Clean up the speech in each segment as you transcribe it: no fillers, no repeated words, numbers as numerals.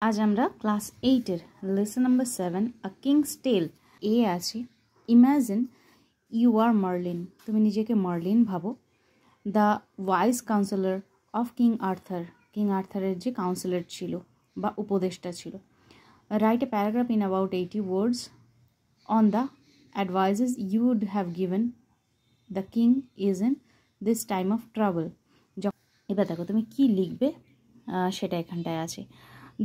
আজ আমরা ক্লাস 8-এর lesson number 7 a kings tale এ আছে ইমাজিন ইউ আর মার্লিন। তুমি নিজেকে মার্লিন ভাবো। The wise counsellor of king আর্থারের যে কাউন্সিলর ছিল বা উপদেষ্টা ছিল। Write a paragraph in about 80 words on the advices you would have given the king is in this time of travel. এবার দেখো তুমি কি লিখবে সেটা এখানটায় আছে।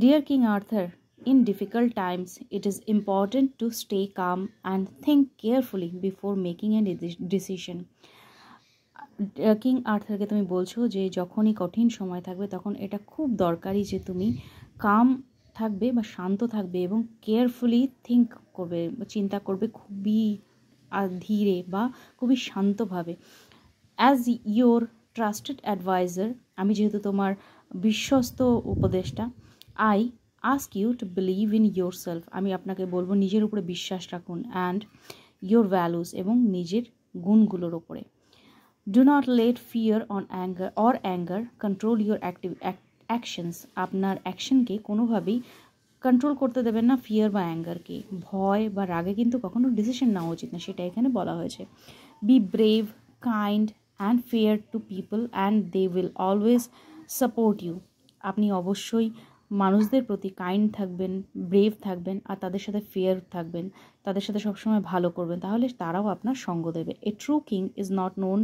Dear King Arthur, in difficult times, it is important to stay calm and think carefully before making a decision. King আর্থারকে তুমি বলছো যে যখনই কঠিন সময় থাকবে তখন এটা খুব দরকারি যে তুমি কাম থাকবে বা শান্ত থাকবে এবং কেয়ারফুলি থিঙ্ক করবে, চিন্তা করবে খুবই ধীরে বা খুবই শান্তভাবে। অ্যাজ ইয়োর ট্রাস্টেড অ্যাডভাইজার, আমি যেহেতু তোমার বিশ্বস্ত উপদেষ্টা, I ask you to believe in yourself, আমি আপনাকে বলবো নিজের উপরে বিশ্বাস রাখুন, অ্যান্ড ইয়োর ভ্যালুস, এবং নিজের গুণগুলোর ওপরে। Do not late fear or anger control your actions, আপনার অ্যাকশনকে কোনোভাবেই কন্ট্রোল করতে দেবেন না ফিয়ার বা অ্যাঙ্গারকে। ভয় বা রাগে কিন্তু কখনো ডিসিশন নেওয়া উচিত না, সেটা এখানে বলা হয়েছে। Be brave, kind and fair to people and they will always support you, আপনি অবশ্যই মানুষদের প্রতি কাইন্ড থাকবেন, ব্রেভ থাকবেন, আর তাদের সাথে ফেয়ার থাকবেন, তাদের সাথে সবসময় ভালো করবেন, তাহলে তারাও আপনার সঙ্গ দেবে। A true king is not known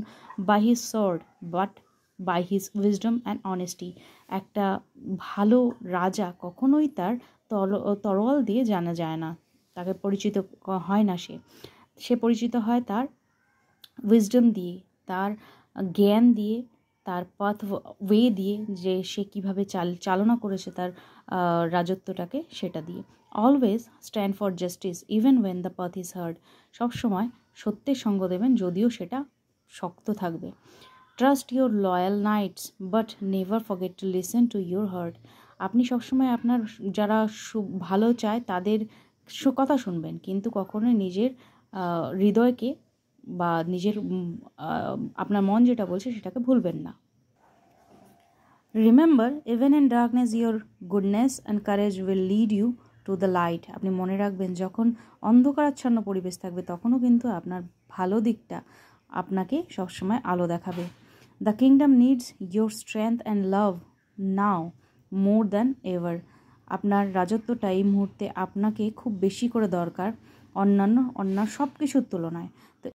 by his sword but by his wisdom and honesty, একটা ভালো রাজা কখনোই তার তরোয়াল দিয়ে জানা যায় না, তাকে পরিচিত হয় না, সে পরিচিত হয় তার উইজডম দিয়ে, তার জ্ঞান দিয়ে, তার ওয়ে দিয়ে, যে সে কীভাবে চালনা করেছে তার রাজত্বটাকে, সেটা দিয়ে। Always stand for justice even when the path is hard, সবসময় সত্যের সঙ্গ দেবেন যদিও সেটা শক্ত থাকবে। Trust your loyal knights but never forget to listen to your heart, আপনি সবসময় আপনার যারা ভালো চায় তাদের কথা শুনবেন, কিন্তু কখনোই নিজের হৃদয়কে বা নিজের আপনার মন যেটা বলছে সেটাকে ভুলবেন না। Remember even in darkness your goodness and courage will lead you to the light, আপনি মনে রাখবেন যখন অন্ধকারাচ্ছন্ন পরিবেশ থাকবে তখনও কিন্তু আপনার ভালো দিকটা আপনাকে সবসময় আলো দেখাবে। The kingdom needs your strength and love now more than ever, আপনার রাজত্বটা এই মুহূর্তে আপনাকে খুব বেশি করে দরকার অন্য সব কিছুর তুলনায়। তো